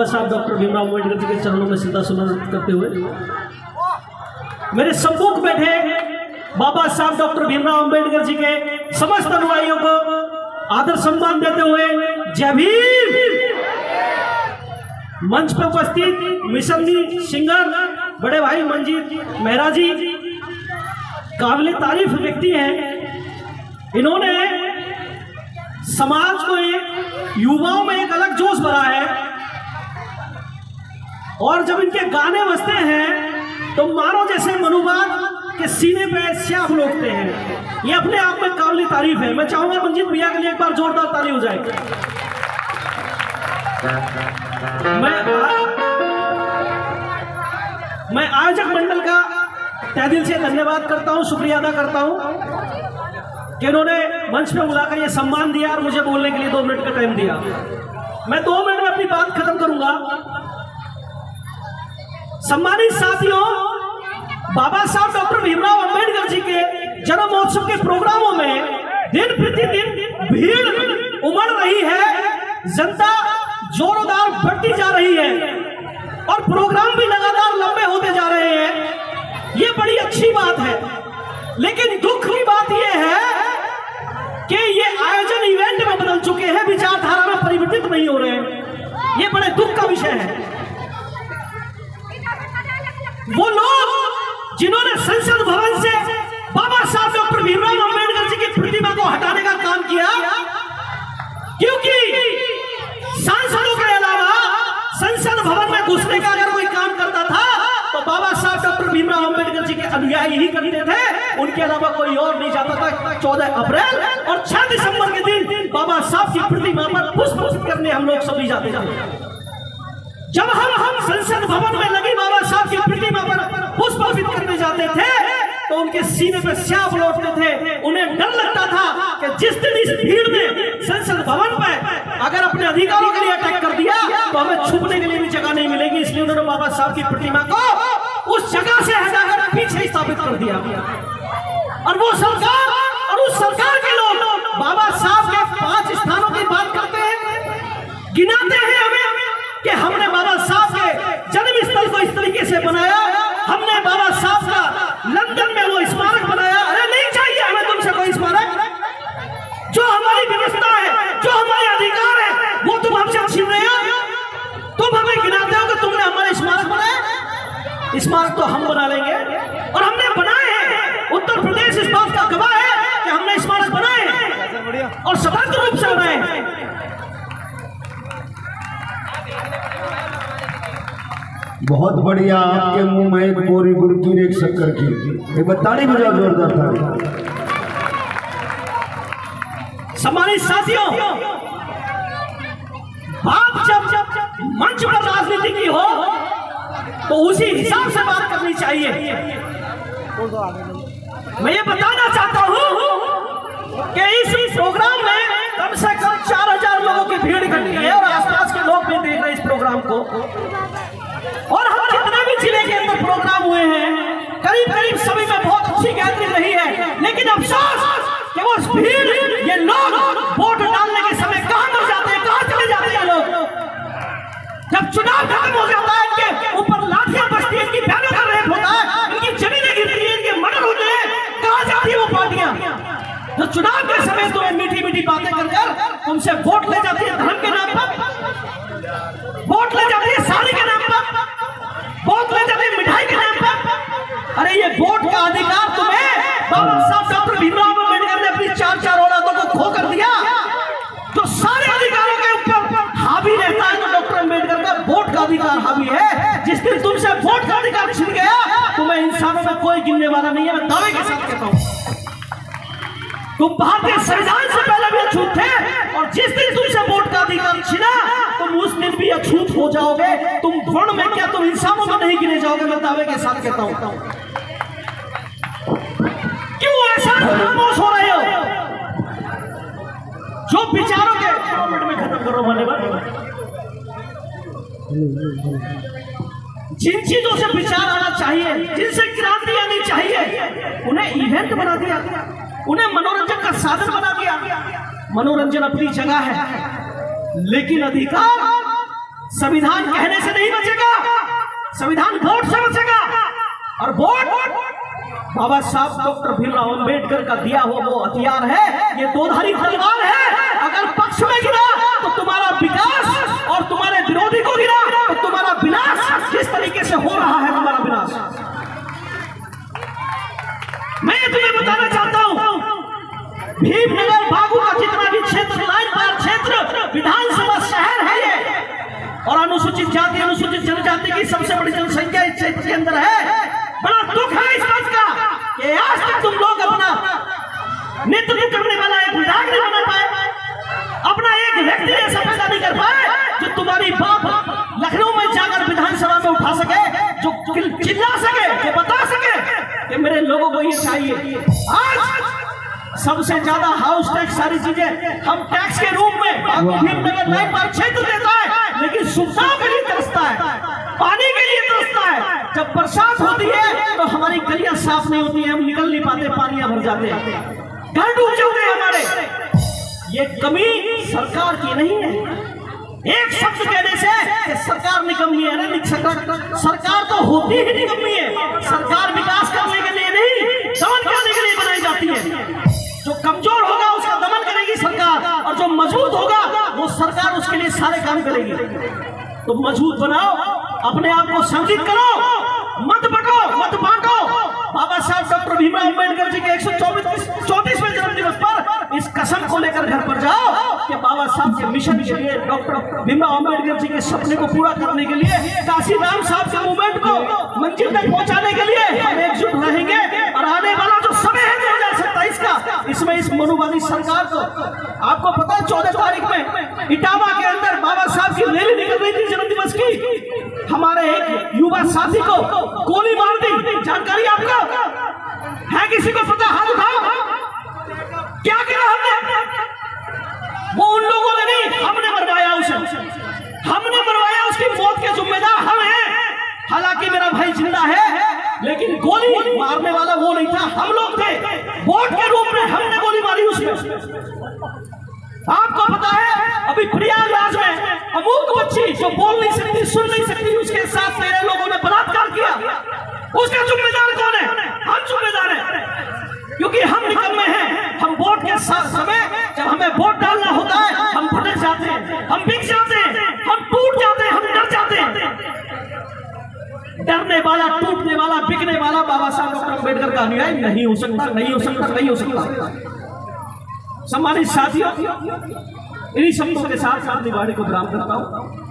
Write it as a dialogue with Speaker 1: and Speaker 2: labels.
Speaker 1: साहब डॉक्टर भीमराव अम्बेडकर जी के चरणों में सीधा सुमन करते हुए मेरे सम्मुख बैठे बाबा साहब डॉक्टर भीमराव अम्बेडकर जी के समस्त अनुयायियों को आदर सम्मान देते हुए जय भीम। मंच पर उपस्थित मिशनरी सिंगर बड़े भाई मंजीत मेहरा जी काबिल तारीफ व्यक्ति हैं। इन्होंने समाज को युवाओं में एक अलग जोश भरा है और जब इनके गाने बजते हैं तो मानो जैसे मनुबाद के सीने पे स्याह लोगते हैं। ये अपने आप में काबिल तारीफ है। मैं चाहूंगा मंजीत भैया के लिए एक बार जोरदार ताली हो जाए। मैं आयोजक मंडल का तहे दिल से धन्यवाद करता हूं, शुक्रिया अदा करता हूं कि उन्होंने मंच पे बुलाकर ये सम्मान दिया और मुझे बोलने के लिए 2 मिनट का टाइम दिया। मैं 2 मिनट में अपनी बात खत्म करूंगा। सम्मानित साथियों, बाबा साहब डॉक्टर भीमराव अम्बेडकर जी के जन्म महोत्सव के प्रोग्रामों में दिन प्रतिदिन भीड़ उमड़ रही है, जनता जोरदार बढ़ती जा रही है और प्रोग्राम भी लगातार लंबे होते जा रहे हैं। ये बड़ी अच्छी बात है, लेकिन दुख की बात यह है कि ये आयोजन इवेंट में बदल चुके हैं, विचारधारा में परिवर्तित नहीं हो रहे हैं। ये बड़े दुख का विषय है। वो लोग जिन्होंने संसद भवन से बाबा साहब डॉक्टर भीमराव अम्बेडकर जी की प्रतिमा को हटाने का काम किया, क्योंकि सांसदों के अलावा संसद भवन में घुसने का अगर कोई काम करता था तो बाबा साहब डॉक्टर भीमराव अम्बेडकर जी के अनुयायी ही करते थे, उनके अलावा कोई और नहीं जाता था। 14 अप्रैल और 6 दिसंबर के दिन बाबा साहब की प्रतिमा पर पुष्प अर्पित करने हम लोग सभी जाते थे। जब हम संसद भवन में लगी बाबा साहब की प्रतिमा पर पुष्प अर्पित करने जाते थे तो उनके सीने पे स्याह लौटते थे। उन्हें डर लगता था कि जिस दिन इस भीड़ ने संसद भवन पर अगर अपने अधिकारों के लिए अटैक कर दिया तो हमें छुपने के लिए भी जगह नहीं मिलेगी। इसलिए उन्होंने बाबा साहब की प्रतिमा को उस जगह से हटाकर पीछे स्थापित कर दिया। और वो सरकार और उस सरकार के लोग बाबा साहब के 5 स्थानों की बात करते हैं, गिनाते हैं हमें कि हमने बाबा साहब के जन्म स्थल को इस तरीके से बनाया, हमने बाबा साहब का लंदन में वो स्मारक बनाया। अरे नहीं चाहिए हमें तुमसे कोई स्मारक। जो हमारी व्यवस्था है, जो हमारे अधिकार है, वो तुम हमसे छीन रहे हो। तुम हमें गिनाते हो कि तुमने हमारे स्मारक बनाए। स्मारक तो हम बना लेंगे और हमने बनाए हैं। उत्तर प्रदेश इस बात का गवाह है कि हमने स्मारक बनाए हैं और स्वतंत्र रूप से बनाए हैं।
Speaker 2: बहुत बढ़िया। आपके मुंह में एक बोरी गुड़की एक शक्कर की, एक बताड़ी बजा जोरदार था।
Speaker 1: सम्मानित साथियों, बात जब मंच पर राजनीति की हो तो उसी हिसाब से बात करनी चाहिए। मैं ये बताना चाहता हूं कि इस प्रोग्राम में कम से कम 4000 लोगों की भीड़ इकट्ठी है और आसपास के लोग भी देख रहे हैं इस प्रोग्राम को। और हम जितने भी जिले के अंदर प्रोग्राम हुए हैं करीब करीब सभी में बहुत अच्छी गैदरिंग रही है, लेकिन अफसोस कि वो भीड़, ये लोग वोट डालने के समय कहां मर जाते हैं, कहां चले जाते हैं लोग। जब चुनाव खत्म हो जाता है इनके ऊपर लाठियां बजती है, इनकी बहनों का रेप होता है, इनकी जमीनें गिरती है, इनके मर्डर होते हैं, कहां जाती है वो पार्टियां जो चुनाव के समय तुम्हें मीठी मीठी बातें कर तुमसे वोट ले जाती है, धर्म के नाम पर वोट ले जाती है, साड़ी के नाम पर वोट ले जाती है, मिठाई के नाम पर। अरे ये वोट का अधिकार तुम्हें बाबा साहब डॉक्टर भीमराव अम्बेडकर ने अपनी 4 औलादों को खो कर दिया। तो सारे अधिकारों के ऊपर हावी रहता है तो डॉक्टर अम्बेडकर का वोट का अधिकार हावी है। जिस दिन तुमसे वोट का अधिकार छिन गया तुम्हें इंसानों में कोई गिनने वाला नहीं है। मैं दावे के साथ कहता हूं तुम भारतीय संविधान से पहले भी अछूत थे और जिस दिन तुमसे वोट का अधिकार छिना तुम उस दिन भी अछूत हो जाओगे। तुम वर्ण में क्या, तुम इंसानों में नहीं गिने जाओगे। मैं दावे के साथ कहता हूं। क्यों ऐसा खामोश हो रहे हो? जो विचारों के 2 मिनट में खत्म करो जिन चीजों से विचार आना चाहिए, जिनसे क्रांति आनी चाहिए, उन्हें इवेंट बना दिया, उन्हें मनोरंजन का साधन बना दिया। मनोरंजन अपनी जगह है, लेकिन अधिकार संविधान कहने से नहीं बचेगा, संविधान वोट से बचेगा। और वोट बाबा साहब डॉक्टर भीमराव अंबेडकर का दिया हुआ वो हथियार है, ये दोधारी तलवार है। अगर पक्ष में गिरा तो तुम्हारा विकास और तुम्हारे विरोधी को गिरा तो तुम्हारा विनाश। जिस तरीके से हो रहा है तुम्हारा विनाश, मैं तुम्हें बताना चाहता हूं, भीमनगर बाबू का जितना भी क्षेत्र, लाइन पार क्षेत्र, विधानसभा शहर है ये, और अनुसूचित जाति अनुसूचित जनजाति की सबसे बड़ी जनसंख्या इस क्षेत्र के अंदर है। बड़ा दुख है इस बात का कि आज तक तुम लोग अपना नेतृत्व करने वाला एक विधायक नहीं बना पाए, अपना एक व्यक्ति ऐसा पैदा नहीं कर पाए जो तुम्हारी बात लखनऊ में जाकर विधानसभा में उठा सके, जो चिल्ला सके, जो बता सके कि मेरे लोगों को ये चाहिए। आज सबसे ज्यादा हाउस टैक्स, सारी चीजें हम टैक्स के रूप में भीमनगर लाइन पार क्षेत्र देता है, लेकिन सुविधाओं के लिए तरसता है, पानी के लिए तरसता है। जब बरसात होती है तो हमारी गलियां साफ नहीं होती है, हम निकल नहीं पाते, पानियां भर जाते हैं, घर डूब जाते हैं हमारे। ये कमी सरकार की नहीं है। एक शब्द कहने से सरकार निकम्मी है, नहीं सरकार तो होती ही निकम्मी है। सरकार विकास करने के लिए नहीं, दमन करने के लिए बनाई जाती है। जो कमजोर होगा उसका दमन करेगी सरकार, और जो मजबूत होगा वो सरकार उसके लिए सारे काम करेगी। तो मजबूत बनाओ, अपने आप को संगठित करो, मत बटो, मत बांटो। बाबा साहब डॉक्टर भीमराव अंबेडकर जी के 134वें जन्मदिवस पर इस कसम को लेकर घर पर जाओ कि बाबा साहब के मिशन के लिए, डॉक्टर भीमराव अंबेडकर जी के सपने को पूरा करने के लिए, काशीराम साहब के मूवमेंट को मंजिल तक पहुंचाने के लिए हम एकजुट रहेंगे। और आने वाला जो समय है 2027 का, इसमें इस मनुवादी सरकार को, आपको पता है 14 तारीख में इटावा के अंदर बाबा साहब की रैली निकल रही थी जन्मदिवस की, हमारे एक युवा साथी को गोली मार दी। जानकारी आपको है? किसी को पता? हाथ उठाओ। क्या किया हमने? वो उन लोगों ने नहीं, हमने मरवाया उसे, हमने मरवाया। उसकी मौत के जिम्मेदार हम हैं। हालांकि मेरा भाई जिंदा है, लेकिन गोली मारने वाला वो नहीं था, हम लोग थे। वोट के रूप में हमने गोली मारी उसमें। आपको पता है अभी प्रयागराज में अमूक बच्ची जो बोल नहीं सकती, सुन नहीं सकती, उसके साथ मेरे लोगों ने बलात्कार किया। उसका जिम्मेदार कौन है? हम जिम्मेदार हैं, क्योंकि हम निकम्मे हैं। हम वोट के समय जब हमें वोट डालना होता है हम भटक जाते हैं, हम बिक जाते हैं, हम टूट जाते हैं, हम डर जाते हैं। डरने वाला, टूटने वाला, बिकने वाला बाबा साहब डॉक्टर अम्बेडकर का अनुयायी नहीं हो सकता, नहीं हो सकता, नहीं हो सकता। सम्मानित साथियों, इन्हीं शब्दों के साथ अपनी वाणी को विराम करता हूं।